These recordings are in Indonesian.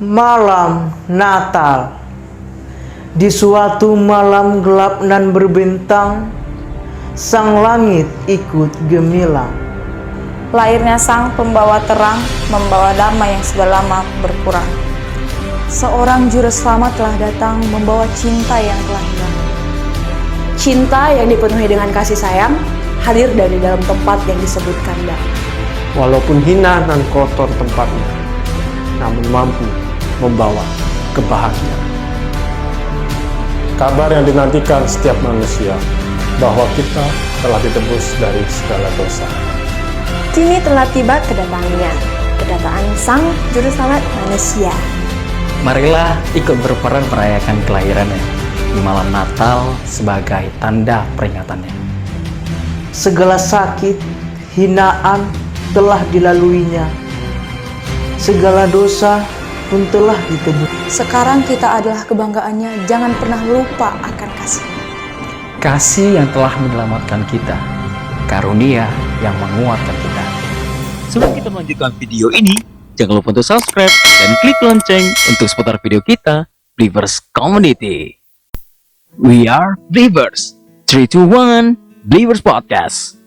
Malam Natal. Di suatu malam gelap nan berbintang, sang langit ikut gemilang. Lahirnya sang pembawa terang, membawa damai yang sudah lama berkurang. Seorang juru selamat telah datang, membawa cinta yang telah hilang. Cinta yang dipenuhi dengan kasih sayang, hadir dari dalam tempat yang disebut kandang. Walaupun hina dan kotor tempatnya, namun mampu membawa kebahagiaan. Kabar yang dinantikan setiap manusia, bahwa kita telah ditebus dari segala dosa. Kini telah tiba kedatangan Sang Juru Selamat manusia. Marilah ikut berperan merayakan kelahirannya di malam Natal sebagai tanda peringatannya. Segala sakit, hinaan telah dilaluinya. Segala dosa pun telah ditebus. Sekarang kita adalah kebanggaannya, jangan pernah lupa akan kasih. Kasih yang telah menyelamatkan kita, karunia yang menguatkan kita. Sebelum kita melanjutkan video ini, jangan lupa untuk subscribe dan klik lonceng untuk seputar video kita, Believers Community. We are Believers. 3, 2, 1, Believers Podcast.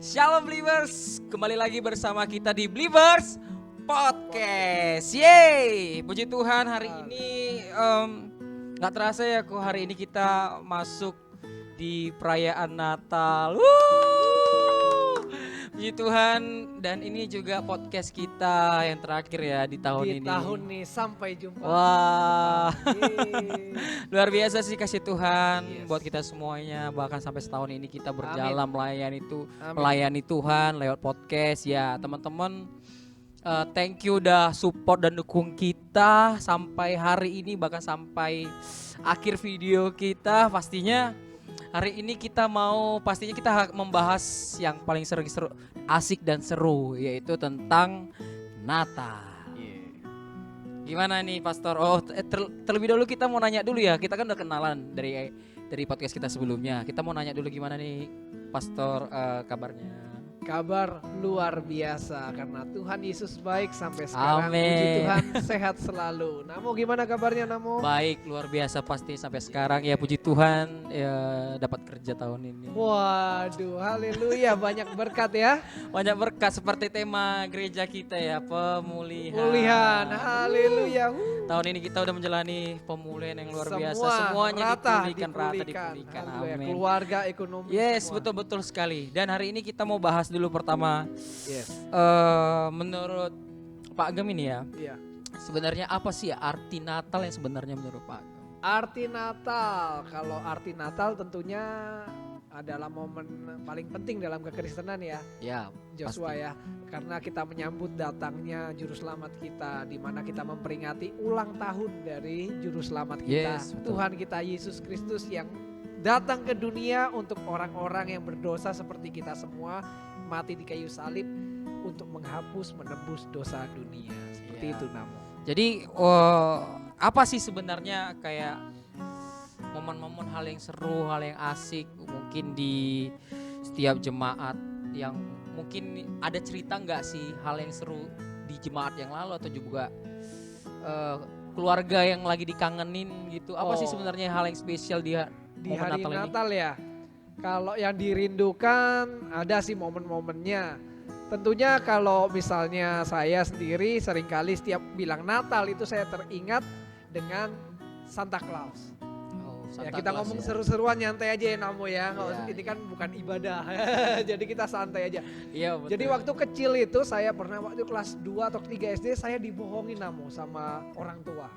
Shalom Believers, kembali lagi bersama kita di Believers Podcast. Yeay, puji Tuhan hari ini gak terasa ya kok hari ini kita masuk di perayaan Natal. Puji Tuhan, dan ini juga podcast kita yang terakhir ya di tahun ini. Di tahun nih, sampai jumpa. Wah, luar biasa sih kasih Tuhan buat kita semuanya. Bahkan sampai setahun ini kita berjalan melayani Tuhan lewat podcast ya teman-teman. Thank you udah support dan dukung kita sampai hari ini, bahkan sampai akhir video kita. Pastinya hari ini kita membahas yang paling seru, asik dan seru, yaitu tentang Natal. Gimana nih Pastor? Terlebih dahulu kita mau nanya dulu ya. Kita kan udah kenalan dari podcast kita sebelumnya. Kita mau nanya dulu gimana nih Pastor kabarnya? Kabar luar biasa karena Tuhan Yesus baik sampai sekarang. Amin. Puji Tuhan, sehat selalu. Namo, gimana kabarnya Namo? Baik, luar biasa pasti sampai sekarang ya, puji Tuhan ya dapat kerja tahun ini. Waduh, haleluya, banyak berkat ya. Banyak berkat seperti tema gereja kita ya, pemulihan. Pemulihan, haleluya. Tahun ini kita udah menjalani pemulihan yang luar biasa. dipulihkan, Semuanya dipulihkan. Haleluya. Amin. Keluarga, ekonomi. Yes, semua. betul sekali. Dan hari ini kita mau bahas dulu pertama. Yes. Menurut Pak Agam ini ya. Iya. Sebenarnya apa sih arti Natal yang sebenarnya menurut Pak Agam? Arti Natal, kalau arti Natal tentunya adalah momen paling penting dalam kekristenan ya. Ya, Joshua pasti. ya, karena kita menyambut datangnya juru selamat kita, di mana kita memperingati ulang tahun dari juru selamat kita, Yes, betul. Tuhan kita Yesus Kristus yang datang ke dunia untuk orang-orang yang berdosa seperti kita semua, mati di kayu salib untuk menghapus, menebus dosa dunia. Seperti Iya. itu Namo. Jadi apa sih sebenarnya kayak momen-momen hal yang seru, hal yang asik mungkin di setiap jemaat yang mungkin ada cerita nggak sih hal yang seru di jemaat yang lalu atau juga keluarga yang lagi dikangenin gitu. Apa sih sebenarnya hal yang spesial Di momen hari Natal ini? Natal ya, kalau yang dirindukan ada sih momen-momennya. Tentunya kalau misalnya saya sendiri seringkali setiap bilang Natal itu saya teringat dengan Santa Claus. Ya, kita ngomong seru-seruan nyantai aja ya Namo ya. Iya, Ini kan bukan ibadah. Jadi kita santai aja. Iya, betul. Jadi waktu kecil itu saya pernah waktu kelas 2 atau 3 SD saya dibohongin Namo sama orang tua.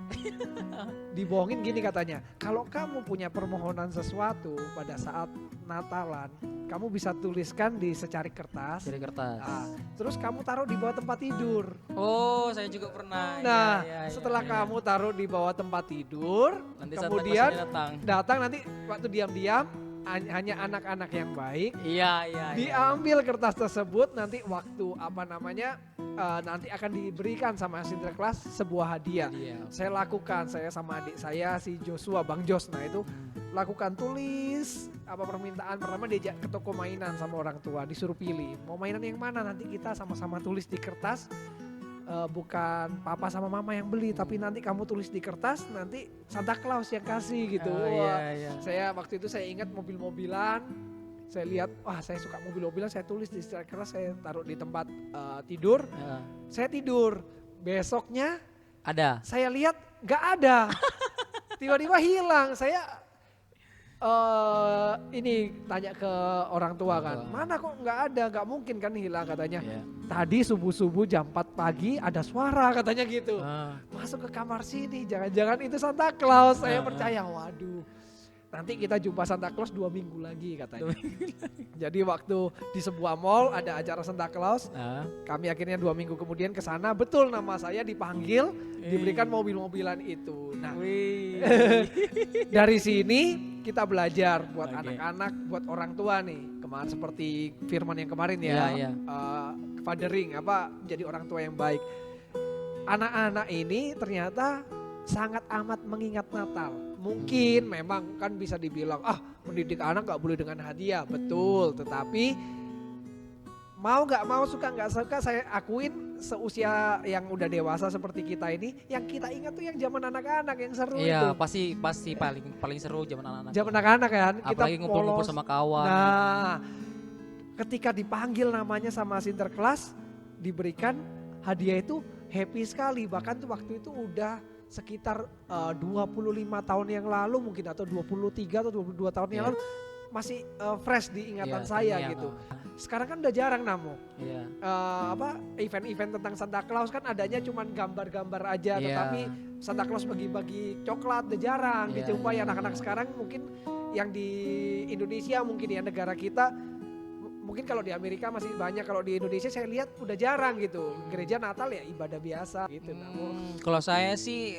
Dibohongin gini katanya, kalau kamu punya permohonan sesuatu pada saat Natalan, kamu bisa tuliskan di secari kertas. Dari kertas. Nah, terus kamu taruh di bawah tempat tidur. Oh, saya juga pernah. Nah, Iya, setelah iya. kamu taruh di bawah tempat tidur, Nanti Santa kemudian Clausnya datang. nanti waktu diam-diam hanya anak-anak yang baik Iya. diambil kertas tersebut, nanti waktu nanti akan diberikan sama Sinterklas sebuah hadiah. Iya. Saya lakukan, saya sama adik saya si Joshua, Bang Jos, nah itu lakukan, tulis apa permintaan. Pertama diajak ke toko mainan sama orang tua, disuruh pilih mau mainan yang mana, nanti kita sama-sama tulis di kertas bukan papa sama mama yang beli, tapi nanti kamu tulis di kertas, nanti Santa Claus yang kasih gitu. Oh, Wah, iya. saya waktu itu saya ingat mobil-mobilan, saya lihat, wah saya suka mobil-mobilan, saya tulis di kertas, saya taruh di tempat tidur, saya tidur. Besoknya Ada. saya lihat nggak ada, tiba-tiba hilang. Saya ini tanya ke orang tua kan, mana kok nggak ada, nggak mungkin kan hilang katanya. Iya. Tadi subuh-subuh jam 4 pagi ada suara katanya gitu. Ah. Masuk ke kamar sini, jangan-jangan itu Santa Claus. Saya percaya, waduh. Nanti kita jumpa Santa Claus 2 minggu lagi katanya. Jadi waktu di sebuah mall ada acara Santa Claus, kami akhirnya 2 minggu kemudian ke sana, betul nama saya dipanggil, diberikan mobil-mobilan itu. Nah, dari sini kita belajar buat anak-anak, buat orang tua nih. Kemarin seperti firman yang kemarin ya, fathering, jadi orang tua yang baik. Anak-anak ini ternyata sangat amat mengingat Natal. Mungkin memang kan bisa dibilang, mendidik anak gak boleh dengan hadiah. Betul, tetapi mau gak mau, suka gak suka, saya akuin seusia yang udah dewasa seperti kita ini, yang kita ingat tuh yang zaman anak-anak yang seru itu. Iya, pasti paling seru zaman anak-anak. Zaman anak-anak kan, Apalagi kita ngumpul-ngumpul polos. sama kawan. Nah, ketika dipanggil namanya sama Sinterklas, diberikan hadiah itu happy sekali. Bahkan tuh waktu itu udah sekitar 25 tahun yang lalu mungkin, atau 23 atau 22 tahun yang lalu, masih fresh di ingatan saya gitu. Sekarang kan udah jarang Namo. Event-event tentang Santa Claus kan adanya cuman gambar-gambar aja, tetapi Santa Claus bagi-bagi coklat udah jarang dijumpai anak-anak sekarang. Mungkin yang di Indonesia, mungkin ya negara kita, mungkin kalau di Amerika masih banyak, kalau di Indonesia saya lihat udah jarang gitu. Gereja Natal ya ibadah biasa gitu. Kalau saya sih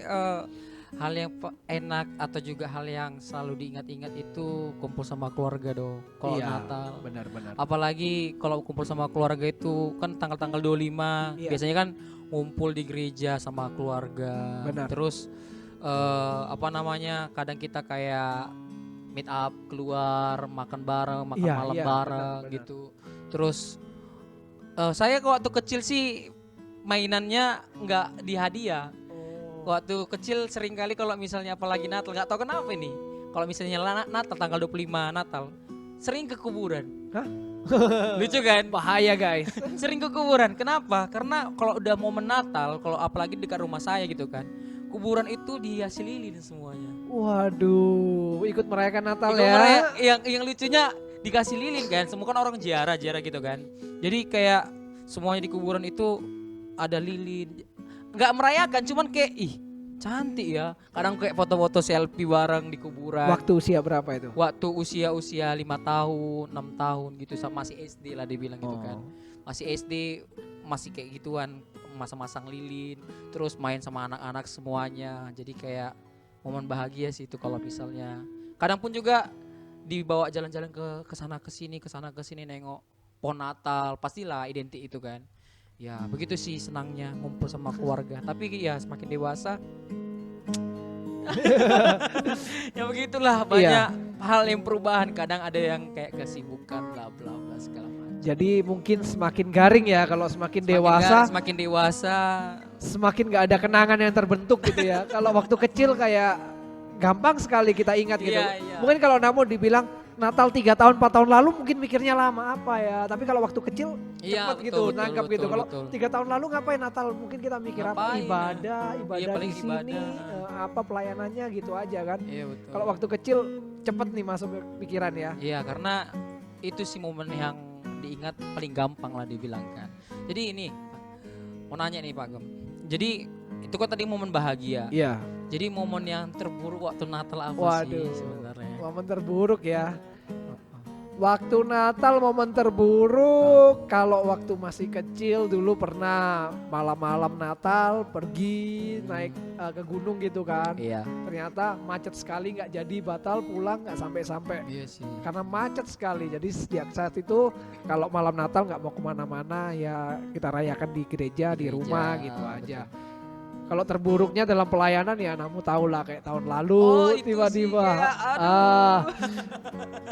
hal yang enak atau juga hal yang selalu diingat-ingat itu kumpul sama keluarga dong. Kalau Natal. Benar-benar. Apalagi kalau kumpul sama keluarga itu kan tanggal-tanggal 25 biasanya kan ngumpul di gereja sama keluarga. Benar. Terus kadang kita kayak meet up, keluar, makan bareng, makan malam bareng benar. gitu. Terus saya waktu kecil sih mainannya nggak di hadiah. Waktu kecil sering kali kalau misalnya apalagi Natal, nggak tahu kenapa ini. Kalau misalnya Natal tanggal 25 Natal, sering ke kuburan. Hah? Lucu kan? Bahaya guys. Sering ke kuburan. Kenapa? Karena kalau udah momen Natal, kalau apalagi dekat rumah saya gitu kan, kuburan itu dihiasi lilin semuanya. Waduh, ikut merayakan Natal Ikut ya. yang lucunya dikasih lilin kan, semua kan orang ziarah gitu kan. Jadi kayak semuanya di kuburan itu ada lilin. Nggak merayakan, cuman kayak cantik ya. Kadang kayak foto-foto selfie bareng di kuburan. Waktu usia berapa itu? Waktu usia 5 tahun, 6 tahun gitu, masih SD lah dibilang gitu kan. Masih SD, masih kayak gituan, masang-masang lilin, terus main sama anak-anak semuanya. Jadi kayak momen bahagia sih itu kalau misalnya. Kadang pun juga dibawa jalan-jalan ke sana ke sini nengok pohon Natal, pastilah identik itu kan. Ya begitu sih senangnya ngumpul sama keluarga. Tapi ya semakin dewasa ya begitulah, banyak hal yang perubahan. Kadang ada yang kayak kesibukan bla bla bla segala macam. Jadi mungkin semakin garing ya kalau semakin dewasa. Semakin dewasa Semakin gak ada kenangan yang terbentuk gitu ya. Kalau waktu kecil kayak gampang sekali kita ingat gitu. Iya. Mungkin kalau Namo dibilang Natal 3 tahun 4 tahun lalu mungkin mikirnya lama apa ya. Tapi kalau waktu kecil cepet gitu, nangkep gitu. Kalau 3 tahun lalu ngapain Natal, mungkin kita mikir apa, ibadah paling di sini, ibadah. apa pelayanannya gitu aja kan. Iya betul. Kalau waktu kecil cepet nih masuk ke pikiran ya. Iya, karena itu sih momen yang diingat paling gampang lah dibilangkan. Jadi ini mau nanya nih Pak Gem. Jadi itu kan tadi momen bahagia. Iya. Jadi momen yang terburuk waktu Natal apa sih sebenarnya? Momen terburuk ya. Waktu Natal momen terburuk, kalau waktu masih kecil dulu pernah malam-malam Natal pergi naik ke gunung gitu kan. Iya. Ternyata macet sekali, nggak jadi, batal pulang nggak sampai-sampai. Iya sih. Karena macet sekali. Jadi sejak saat itu kalau malam Natal nggak mau kemana-mana ya kita rayakan di gereja, di rumah gitu betul. aja. Kalau terburuknya dalam pelayanan ya kamu tahu lah kayak tahun lalu Oh, itu tiba-tiba sih, ya, aduh.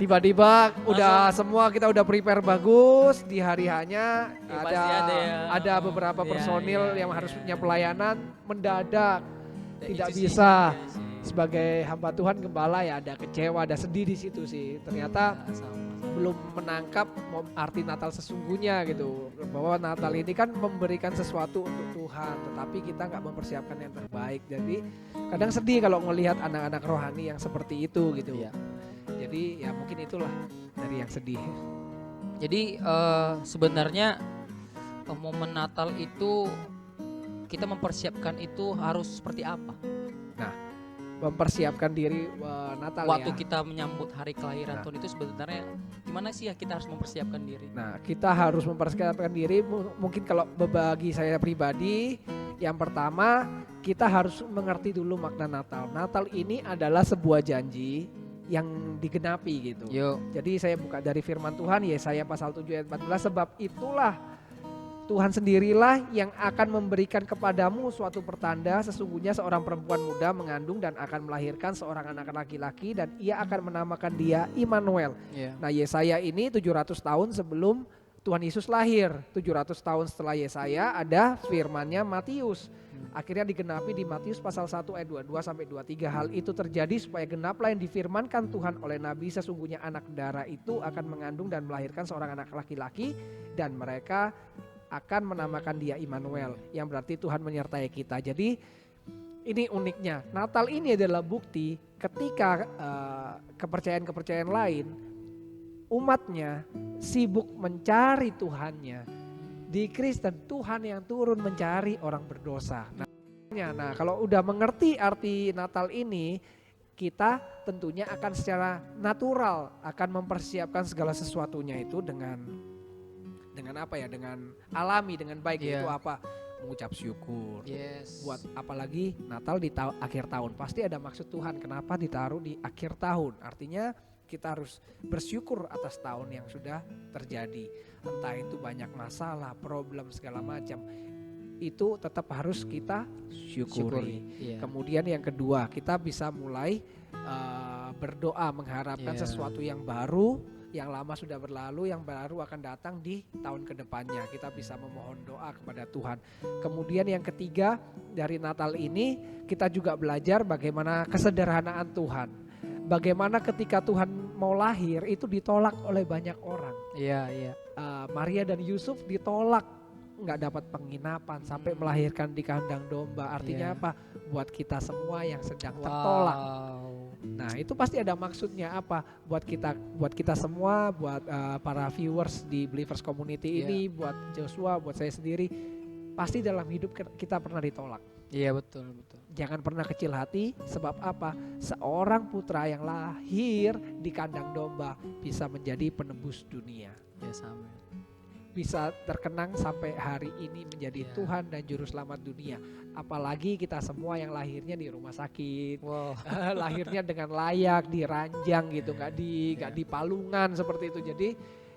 tiba-tiba udah semua kita udah prepare bagus di hari hanya Ya, pasti ada ya. ada beberapa Iya, personil iya, yang iya. harusnya pelayanan mendadak Ya, tidak itu sih, bisa. iya sih. Sebagai hamba Tuhan gembala ya ada kecewa, ada sedih di situ sih. Ternyata Ya, sama. belum menangkap arti Natal sesungguhnya gitu, bahwa Natal ini kan memberikan sesuatu untuk Tuhan, tetapi kita nggak mempersiapkan yang terbaik. Jadi kadang sedih kalau melihat anak-anak rohani yang seperti itu gitu. Iya. Jadi ya mungkin itulah dari yang sedih. Jadi sebenarnya momen Natal itu kita mempersiapkan itu harus seperti apa? Mempersiapkan diri Natal Waktu ya. kita menyambut hari kelahiran Nah. Tuhan itu sebenarnya gimana sih ya kita harus mempersiapkan diri? Nah, kita harus mempersiapkan diri. Mungkin kalau bagi saya pribadi, yang pertama kita harus mengerti dulu makna Natal. Natal ini adalah sebuah janji yang digenapi gitu. Yuk. Jadi saya buka dari firman Tuhan, Yesaya pasal 7 ayat 14, sebab itulah Tuhan sendirilah yang akan memberikan kepadamu suatu pertanda, sesungguhnya seorang perempuan muda mengandung dan akan melahirkan seorang anak laki-laki dan ia akan menamakan dia Immanuel. Iya. Nah, Yesaya ini 700 tahun sebelum Tuhan Yesus lahir. 700 tahun setelah Yesaya ada firmannya Matius. Akhirnya digenapi di Matius pasal 1 ayat 22 sampai 23. Hal itu terjadi supaya genaplah yang difirmankan Tuhan oleh nabi, sesungguhnya anak darah itu akan mengandung dan melahirkan seorang anak laki-laki dan mereka akan menamakan dia Immanuel, yang berarti Tuhan menyertai kita. Jadi ini uniknya, Natal ini adalah bukti ketika kepercayaan-kepercayaan lain umatnya sibuk mencari Tuhannya. Di Kristen Tuhan yang turun mencari orang berdosa. Nah, kalau udah mengerti arti Natal ini, kita tentunya akan secara natural akan mempersiapkan segala sesuatunya itu dengan apa ya, dengan alami, dengan baik. Iya. Itu apa? Mengucap syukur. Yes. Buat apalagi Natal di akhir tahun, pasti ada maksud Tuhan kenapa ditaruh di akhir tahun. Artinya kita harus bersyukur atas tahun yang sudah terjadi. Entah itu banyak masalah, problem segala macam, itu tetap harus kita syukuri. Iya. Kemudian yang kedua, kita bisa mulai berdoa mengharapkan Iya. sesuatu yang baru. Yang lama sudah berlalu, yang baru akan datang di tahun kedepannya. Kita bisa memohon doa kepada Tuhan. Kemudian yang ketiga, dari Natal ini kita juga belajar bagaimana kesederhanaan Tuhan. Bagaimana ketika Tuhan mau lahir itu ditolak oleh banyak orang. Iya, iya. Maria dan Yusuf ditolak, nggak dapat penginapan sampai melahirkan di kandang domba. Artinya Iya. apa? Buat kita semua yang sedang tertolak. Wow. Nah, itu pasti ada maksudnya apa? Buat kita semua, buat para viewers di Believers Community ini, buat Joshua, buat saya sendiri, pasti dalam hidup kita pernah ditolak. Iya, betul, betul. Jangan pernah kecil hati, sebab apa? Seorang putra yang lahir di kandang domba bisa menjadi penebus dunia. Ya, sama. Bisa terkenang sampai hari ini menjadi Iya. Tuhan dan Juru Selamat dunia. Apalagi kita semua yang lahirnya di rumah sakit, Wow. lahirnya dengan layak, di ranjang gitu, nggak di palungan seperti itu. Jadi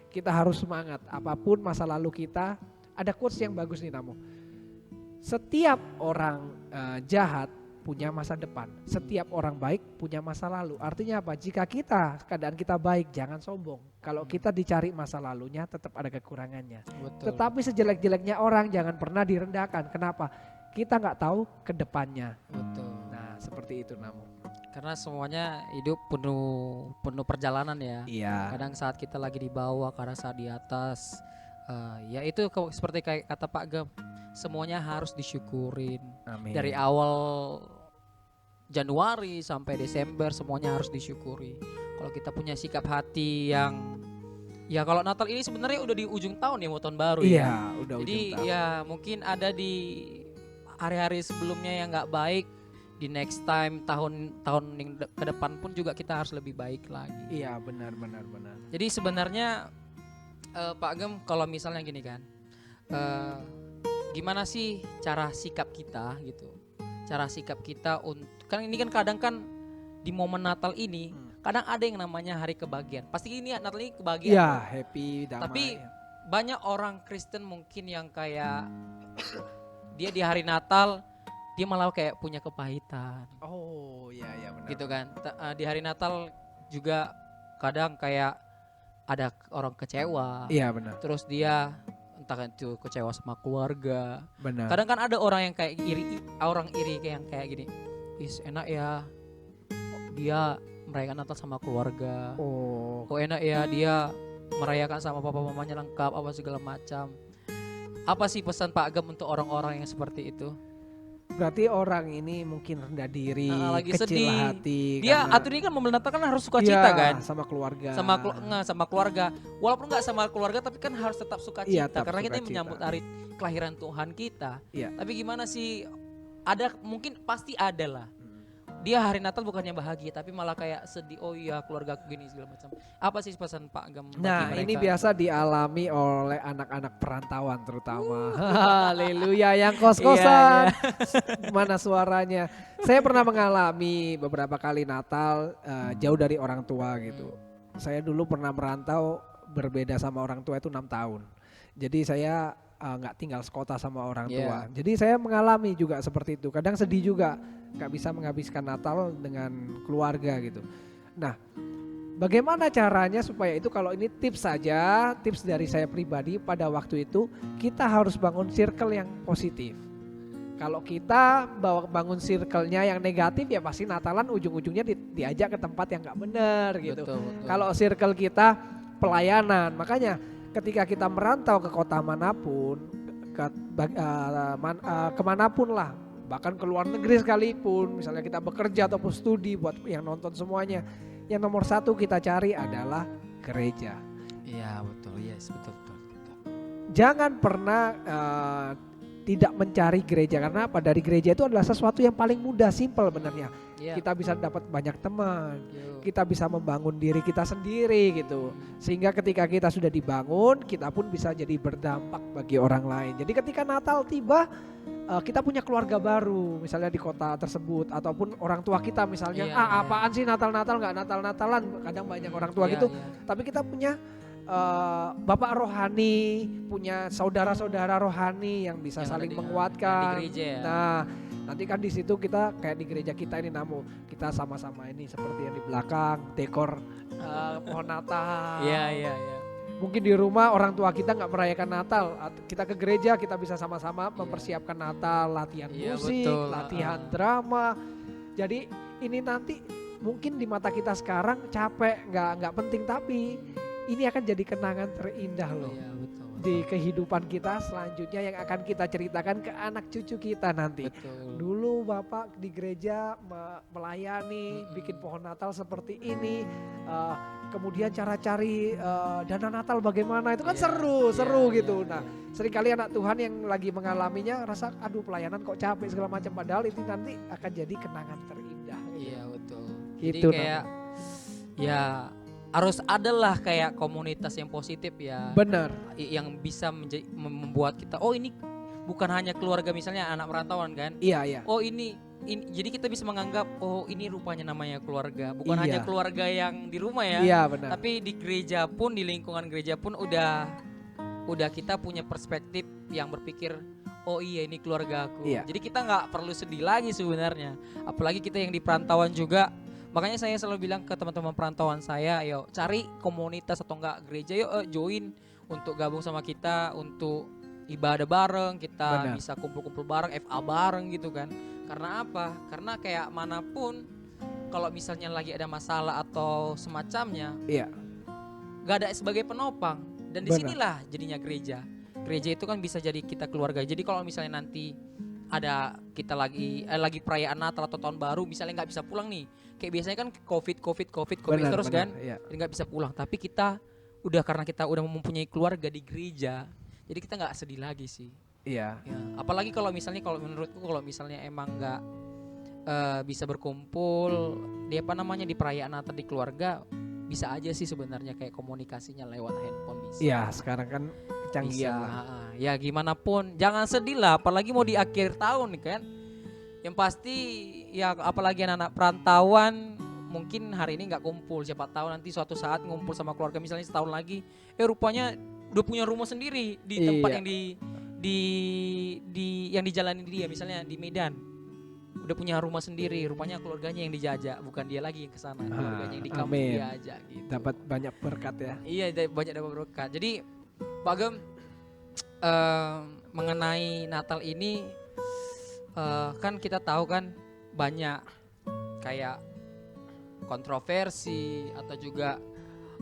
kita harus semangat. Apapun masa lalu kita, ada quotes yang bagus nih Namo. Setiap orang jahat punya masa depan. Setiap orang baik punya masa lalu. Artinya apa? Jika keadaan kita baik, jangan sombong. Kalau kita dicari masa lalunya, tetap ada kekurangannya. Betul. Tetapi sejelek-jeleknya orang jangan pernah direndahkan. Kenapa? Kita nggak tahu ke depannya. Betul. Nah, seperti itu Namo. Karena semuanya hidup penuh perjalanan ya. Iya. Kadang saat kita lagi di bawah, kadang saat di atas. Ya itu seperti kayak kata Pak Gem, semuanya harus disyukurin. Amin. Dari awal Januari sampai Desember semuanya harus disyukuri. Kalau kita punya sikap hati yang, ya kalau Natal ini sebenarnya udah di ujung tahun ya, mau tahun baru ya. Iya, udah Jadi ujung tahun. ya mungkin ada di hari-hari sebelumnya yang nggak baik, di next time tahun yang ke depan pun juga kita harus lebih baik lagi. Iya, benar. Jadi sebenarnya Pak Gem, kalau misalnya gini kan, gimana sih cara sikap kita gitu? Cara sikap kita untuk, kan ini kan kadang kan di momen Natal ini kadang ada yang namanya hari kebahagiaan. Pasti ini Natal ini kebahagiaan. Iya, kan? happy, damai. Tapi banyak orang Kristen mungkin yang kayak dia di hari Natal dia malah kayak punya kepahitan Oh, iya benar. gitu kan. Di hari Natal juga kadang kayak ada orang kecewa, Iya benar. terus dia entah itu kecewa sama keluarga. Benar. Kadang kan ada orang yang kayak orang iri kayak gini, is enak ya dia merayakan Natal sama keluarga, Oh, oh enak ya dia merayakan sama papa mamanya lengkap apa segala macam. Apa sih pesan Pak Agam untuk orang-orang yang seperti itu? berarti orang ini mungkin rendah diri, Lagi kecil sedih. hati. Dia karena- atau ini kan momen Natal kan harus sukacita Iya, kan, sama keluarga. sama keluarga. Walaupun nggak sama keluarga tapi kan harus tetap sukacita Iya, tetap karena kita sukacita. menyambut hari kelahiran Tuhan kita. Iya. Tapi gimana sih? Ada mungkin pasti ada lah. Dia hari Natal bukannya bahagia tapi malah kayak sedih. Oh iya keluarga aku gini segala macam. Apa sih pesan Pak Agam bagi Nah, mereka? ini biasa dialami oleh anak-anak perantauan terutama. Haleluya, yang kos-kosan. Mana suaranya? Saya pernah mengalami beberapa kali Natal jauh dari orang tua gitu. Saya dulu pernah merantau berbeda sama orang tua itu 6 tahun. Jadi saya nggak tinggal sekota sama orang tua. Jadi saya mengalami juga seperti itu. Kadang sedih juga, nggak bisa menghabiskan Natal dengan keluarga gitu. Nah, bagaimana caranya supaya itu, kalau ini tips saja, tips dari saya pribadi pada waktu itu, kita harus bangun circle yang positif. Kalau kita bangun circle-nya yang negatif ya pasti Natalan ujung-ujungnya diajak ke tempat yang nggak benar gitu. Betul. Kalau circle kita pelayanan, makanya ketika kita merantau ke kota manapun, kemanapun lah, bahkan ke luar negeri sekalipun, misalnya kita bekerja ataupun studi, buat yang nonton semuanya, yang nomor satu kita cari adalah gereja. Iya betul, yes betul. Jangan pernah tidak mencari gereja, karena apa? Dari gereja itu adalah sesuatu yang paling mudah, simple benernya. Iya. Kita bisa dapat banyak teman, Yo. kita bisa membangun diri kita sendiri gitu. Sehingga ketika kita sudah dibangun, kita pun bisa jadi berdampak bagi orang lain. Jadi ketika Natal tiba, kita punya keluarga baru, misalnya di kota tersebut, ataupun orang tua kita misalnya, Iya, iya. apaan sih Natal-Natal, nggak Natal-Natalan, kadang banyak orang tua Iya, gitu. iya. Tapi kita punya bapak rohani, punya saudara-saudara rohani yang bisa Yang saling ada di menguatkan. gereja ya. Nah, nanti kan di situ kita kayak di gereja kita ini, kita sama-sama ini seperti yang di belakang dekor pohon Natal. Iya. Mungkin di rumah orang tua kita nggak merayakan Natal, kita ke gereja kita bisa sama-sama mempersiapkan Natal, latihan Iya, musik, betul. latihan drama. Jadi ini nanti mungkin di mata kita sekarang capek, nggak penting, tapi ini akan jadi kenangan terindah loh Iya betul. di kehidupan kita selanjutnya yang akan kita ceritakan ke anak cucu kita nanti. Betul. Dulu Bapak di gereja melayani, bikin pohon Natal seperti ini, kemudian cara cari dana Natal bagaimana, itu kan Iya, seru iya, gitu. iya, Nah, seringkali anak Tuhan yang lagi mengalaminya rasa aduh pelayanan kok capek segala macam, padahal itu nanti akan jadi kenangan terindah. Iya betul. Gitu, Jadi kayak ya harus adalah kayak komunitas yang positif ya. Benar. Yang bisa membuat kita ini bukan hanya keluarga misalnya anak perantauan kan. Iya. Oh ini jadi kita bisa menganggap ini rupanya namanya keluarga, bukan Iya. hanya keluarga yang di rumah ya. Iya benar. Tapi di gereja pun, di lingkungan gereja pun udah kita punya perspektif yang berpikir oh iya ini keluarga aku. Iya. Jadi kita nggak perlu sedih lagi sebenarnya. Apalagi kita yang di perantauan juga. Makanya saya selalu bilang ke teman-teman perantauan saya, yuk cari komunitas atau enggak gereja, yuk join untuk gabung sama kita untuk ibadah bareng, kita Benar. bisa kumpul-kumpul bareng, FA bareng gitu kan. Karena apa? Karena kayak manapun kalau misalnya lagi ada masalah atau semacamnya, Iya. gak ada sebagai penopang. Dan Benar. disinilah jadinya gereja. Gereja itu kan bisa jadi kita keluarga. Jadi kalau misalnya nanti ada kita lagi perayaan Natal atau tahun baru, misalnya nggak bisa pulang nih, kayak biasanya kan covid Benar, terus benar, kan, iya. jadi nggak bisa pulang. Tapi karena kita udah mempunyai keluarga di gereja, jadi kita nggak sedih lagi sih. Iya. Ya, apalagi kalau menurutku kalau misalnya emang nggak bisa berkumpul di di perayaan Natal di keluarga, bisa aja sih sebenarnya kayak komunikasinya lewat handphone bisa. Iya, sekarang kan kecanggihan Bisa, lah. ya gimana pun jangan sedih lah, apalagi mau di akhir tahun kan. Yang pasti ya apalagi anak-anak perantauan mungkin hari ini nggak kumpul, siapa tahu nanti suatu saat ngumpul sama keluarga misalnya setahun lagi, rupanya udah punya rumah sendiri di tempat Iya. yang yang dijalani dia, misalnya di Medan. udah punya rumah sendiri, rupanya keluarganya yang dijajah, bukan dia lagi yang kesana, keluarganya yang di kampung amin. dia aja gitu. Dapat banyak berkat ya. Iya, banyak dapat berkat. Jadi Pak Gem, mengenai Natal ini kan kita tahu kan banyak kayak kontroversi atau juga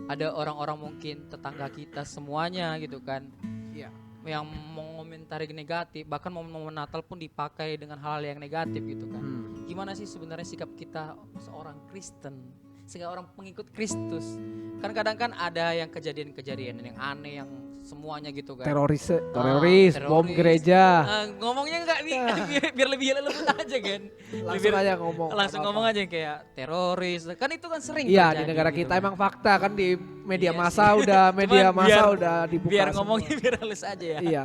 ada orang-orang mungkin tetangga kita semuanya gitu kan, Iya. yang mengomentari negatif, bahkan momen-momen Natal pun dipakai dengan hal yang negatif gitu kan. Gimana sih sebenarnya sikap kita seorang Kristen, seorang pengikut Kristus? Kan kadang kan ada yang kejadian-kejadian yang aneh yang semuanya gitu kan. Teroris, Teroris. bom gereja. Ngomongnya enggak nih biar lebih lembut aja kan. Langsung aja ngomong. Langsung apa-apa. ngomong aja kayak teroris. Kan itu kan sering Iya, di terjadi negara gitu kita kan. emang fakta kan di media Iya massa sih. udah media Cuman massa biar- udah dibuka. Biar semua. ngomongnya biar halus aja ya. Iya.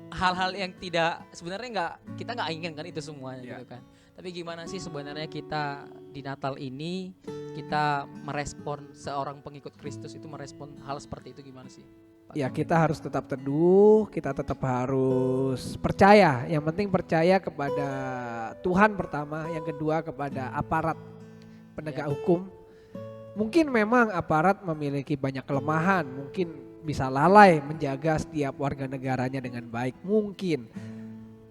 Hal-hal yang tidak sebenarnya kita nggak inginkan itu semuanya Iya. gitu kan. Tapi gimana sih sebenarnya kita di Natal ini kita merespon seorang pengikut Kristus itu merespon hal seperti itu gimana sih? Pak? Ya kita harus tetap teduh, kita tetap harus percaya. Yang penting percaya kepada Tuhan pertama, yang kedua kepada aparat penegak hukum. Mungkin memang aparat memiliki banyak kelemahan, mungkin bisa lalai menjaga setiap warga negaranya dengan baik, mungkin.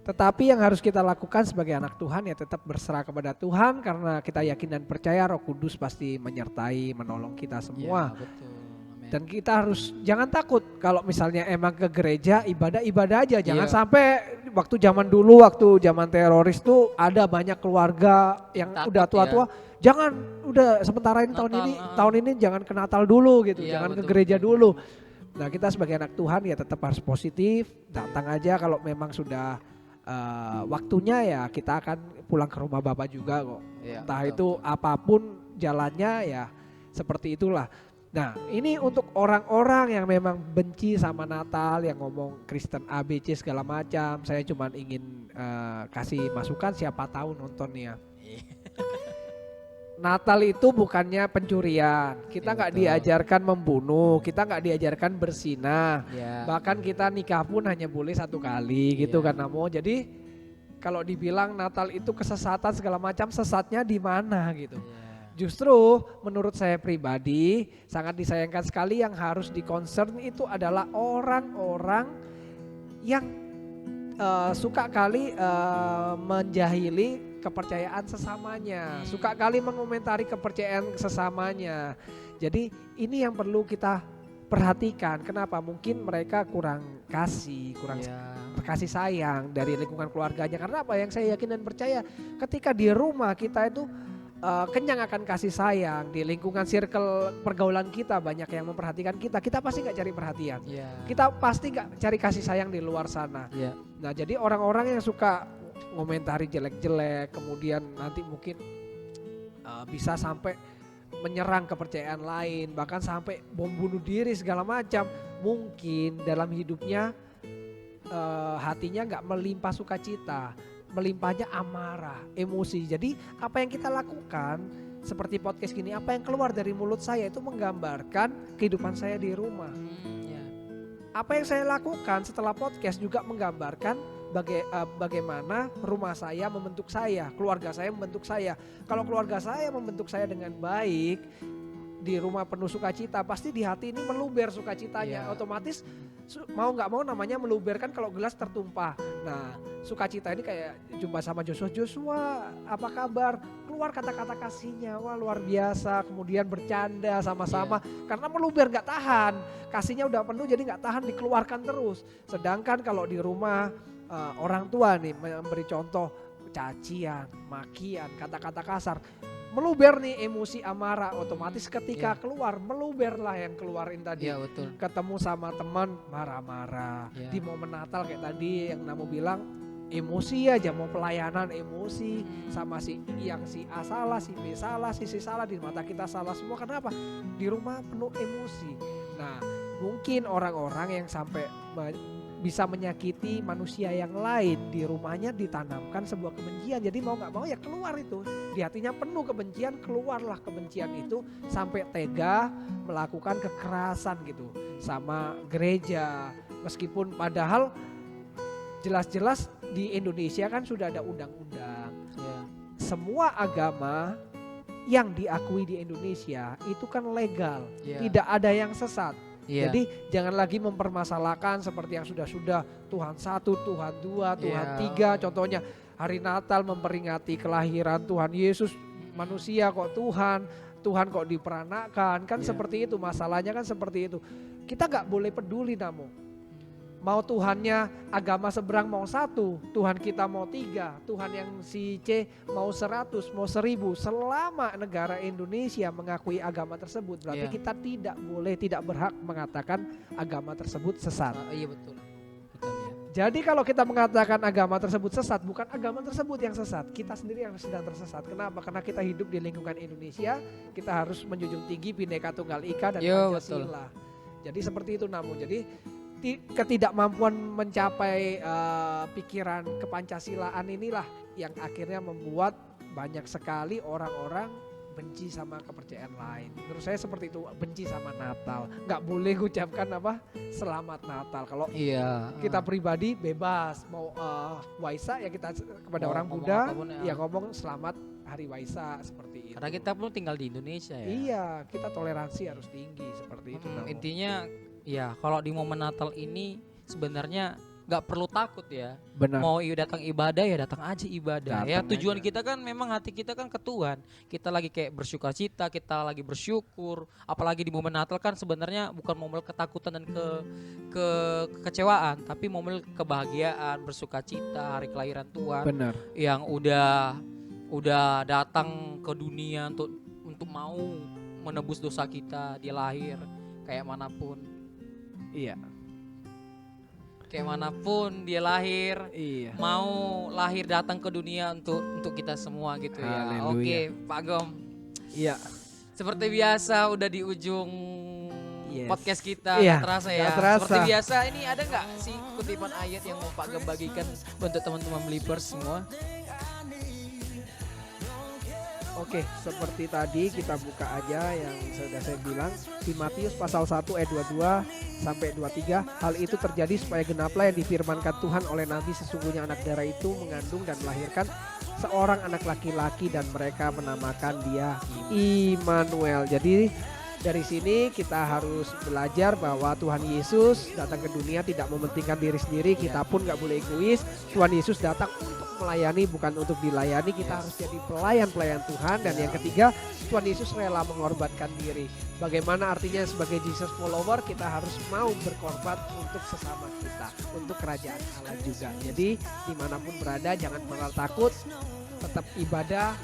Tetapi yang harus kita lakukan sebagai anak Tuhan ya tetap berserah kepada Tuhan, karena kita yakin dan percaya Roh Kudus pasti menyertai, menolong kita semua. Ya, betul. Amin. Dan kita harus jangan takut kalau misalnya emang ke gereja ibadah aja, jangan Iya. sampai waktu zaman dulu, waktu zaman teroris tuh ada banyak keluarga yang Takut udah tua-tua, jangan udah sementara ini Natal, tahun ini jangan ke Natal dulu gitu, Iya, jangan ke betul, gereja betul. dulu. Nah kita sebagai anak Tuhan ya tetap harus positif, datang aja kalau memang sudah waktunya ya kita akan pulang ke rumah Bapak juga kok. Iya, Entah betul, itu betul. apapun jalannya ya seperti itulah. Nah ini untuk orang-orang yang memang benci sama Natal, yang ngomong Kristen ABC segala macam. Saya cuma ingin kasih masukan, siapa tahu nontonnya. Natal itu bukannya pencurian. Kita Iya, nggak betul. diajarkan membunuh, kita nggak diajarkan bersinah. Ya. Bahkan kita nikah pun hanya boleh 1 kali gitu Iya. kan Namo. Jadi kalau dibilang Natal itu kesesatan segala macam, sesatnya di mana gitu. Justru menurut saya pribadi sangat disayangkan sekali, yang harus di-concern itu adalah orang-orang yang suka kali menjahili kepercayaan sesamanya, suka kali mengomentari kepercayaan sesamanya. Jadi ini yang perlu kita perhatikan. Kenapa? Mungkin mereka kurang kasih kasih sayang dari lingkungan keluarganya. Karena apa? Yang saya yakin dan percaya, ketika di rumah kita itu kenyang akan kasih sayang, di lingkungan circle pergaulan kita banyak yang memperhatikan kita, kita pasti gak cari perhatian. Iya. Kita pasti gak cari kasih sayang di luar sana. Iya. Nah jadi orang-orang yang suka ngomentari jelek-jelek, kemudian nanti mungkin bisa sampai menyerang kepercayaan lain, bahkan sampai bom bunuh diri segala macam, mungkin dalam hidupnya hatinya gak melimpah sukacita, melimpahnya amarah, emosi. Jadi apa yang kita lakukan seperti podcast gini, apa yang keluar dari mulut saya itu menggambarkan kehidupan saya di rumah. Ya. Apa yang saya lakukan setelah podcast juga menggambarkan bagaimana rumah saya membentuk saya, keluarga saya membentuk saya. Kalau keluarga saya membentuk saya dengan baik, di rumah penuh sukacita, pasti di hati ini meluber sukacitanya. Iya. Otomatis mau nggak mau namanya meluber kan kalau gelas tertumpah. Nah sukacita ini kayak jumpa sama Joshua, apa kabar? Keluar kata-kata kasihnya, wah luar biasa. Kemudian bercanda sama-sama, karena meluber nggak tahan. Kasihnya udah penuh jadi nggak tahan, dikeluarkan terus. Sedangkan kalau di rumah orang tua nih memberi contoh cacian, makian, kata-kata kasar, meluber nih emosi amarah, otomatis ketika keluar meluberlah yang keluarin tadi. Iya, betul. Ketemu sama teman marah-marah, Iya. di momen Natal kayak tadi yang Namo bilang emosi aja, mau pelayanan emosi, sama si A salah, si B salah, si C salah, di mata kita salah semua. Kenapa? Di rumah penuh emosi. Nah mungkin orang-orang yang sampai bisa menyakiti manusia yang lain, di rumahnya ditanamkan sebuah kebencian. Jadi mau gak mau ya keluar itu, di hatinya penuh kebencian, keluarlah kebencian itu sampai tega melakukan kekerasan gitu sama gereja. Meskipun padahal jelas-jelas di Indonesia kan sudah ada undang-undang. Iya. Semua agama yang diakui di Indonesia itu kan legal, Iya. tidak ada yang sesat. Iya. Jadi jangan lagi mempermasalahkan seperti yang sudah-sudah Tuhan 1, Tuhan 2, Tuhan Iya. 3. Contohnya hari Natal memperingati kelahiran Tuhan Yesus, manusia kok Tuhan kok diperanakkan, kan Iya. seperti itu, masalahnya kan seperti itu. Kita gak boleh peduli namun. Mau Tuhannya agama seberang mau 1, Tuhan kita mau 3, Tuhan yang si C mau 100, mau 1000. Selama negara Indonesia mengakui agama tersebut, berarti Iya. kita tidak berhak mengatakan agama tersebut sesat. Iya betul. Betul ya. Jadi kalau kita mengatakan agama tersebut sesat, bukan agama tersebut yang sesat, kita sendiri yang sedang tersesat. Kenapa? Karena kita hidup di lingkungan Indonesia, kita harus menjunjung tinggi Bhinneka Tunggal Ika dan Yo, Pancasila. Jadi seperti itu namun. Jadi ketidakmampuan mencapai pikiran kepancasilaan inilah yang akhirnya membuat banyak sekali orang-orang benci sama kepercayaan lain. Menurut saya seperti itu, benci sama Natal. Nggak boleh ucapkan Selamat Natal. Kalau Iya. kita pribadi bebas mau Waisak ya kita kepada Mau orang ngomong Buddha apapun, ya ngomong selamat hari Waisak seperti itu. Karena kita pun tinggal di Indonesia ya. Iya, kita toleransi harus tinggi seperti itu. Namo. Intinya ya kalau di momen Natal ini sebenarnya nggak perlu takut ya. Benar. Mau datang ibadah ya datang aja ibadah. Ya Datang tujuan aja. kita kan memang hati kita kan ke Tuhan. Kita lagi kayak bersukacita, kita lagi bersyukur. Apalagi di momen Natal kan sebenarnya bukan momen ketakutan dan kekecewaan, tapi momen kebahagiaan, bersukacita, hari kelahiran Tuhan Benar. yang udah datang ke dunia untuk mau menebus dosa kita. Dia lahir kayak manapun. Iya. Kayak manapun dia lahir, Iya. mau lahir datang ke dunia untuk kita semua gitu ya. Haleluya. Oke, Pak Gom. Iya. Seperti biasa udah di ujung Yes. podcast kita. Iya, Nggak terasa ya. nggak terasa. Seperti biasa ini ada nggak sih kutipan ayat yang mau Pak Gom bagikan untuk teman-teman Believers semua? Oke, seperti tadi kita buka aja yang sudah saya bilang di Matius pasal 1 ayat 22 sampai 23. Hal itu terjadi supaya genaplah yang difirmankan Tuhan oleh Nabi, sesungguhnya anak darah itu mengandung dan melahirkan seorang anak laki-laki dan mereka menamakan dia Immanuel. Jadi dari sini kita harus belajar bahwa Tuhan Yesus datang ke dunia tidak mementingkan diri sendiri. Kita pun gak boleh egois. Tuhan Yesus datang untuk melayani, bukan untuk dilayani. Kita harus jadi pelayan-pelayan Tuhan. Dan yang ketiga, Tuhan Yesus rela mengorbankan diri. Bagaimana artinya sebagai Jesus follower, kita harus mau berkorban untuk sesama kita, untuk kerajaan Allah juga. Jadi dimanapun berada jangan pernah takut, tetap ibadah.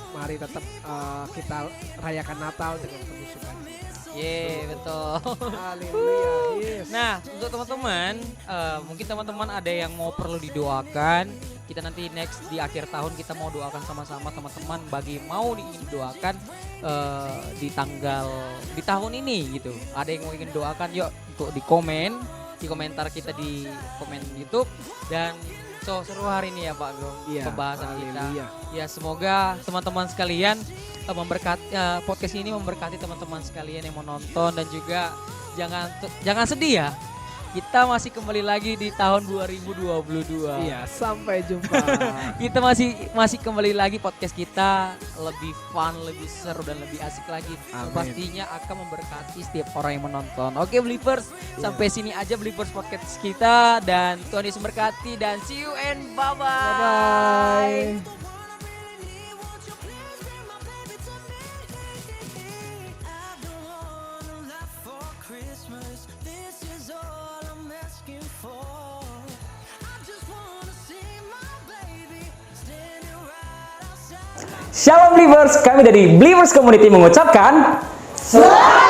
Mari tetap kita rayakan Natal dengan penuh sukacita. Betul. Haleluya. Yes. Nah, untuk teman-teman, mungkin teman-teman ada yang mau perlu didoakan. Kita nanti next di akhir tahun kita mau doakan sama-sama teman-teman bagi mau didoakan di tahun ini gitu. Ada yang mau ingin doakan, yuk untuk di komentar kita di komen YouTube. Dan seru hari ini ya Pak Gom, Iya, pembahasan kita. haleluya. Ya semoga teman-teman sekalian memberkati podcast ini memberkati teman-teman sekalian yang menonton, dan juga jangan sedih ya. Kita masih kembali lagi di tahun 2022. Iya, sampai jumpa. Kita masih kembali lagi, podcast kita lebih fun, lebih seru dan lebih asik lagi. Amin. Pastinya akan memberkati setiap orang yang menonton. Oke Believers, sampai sini aja Believers podcast kita, dan Tuhan Yesus memberkati, dan see you and bye-bye. Bye-bye. Shalom Believers, kami dari Believers Community mengucapkan Selamat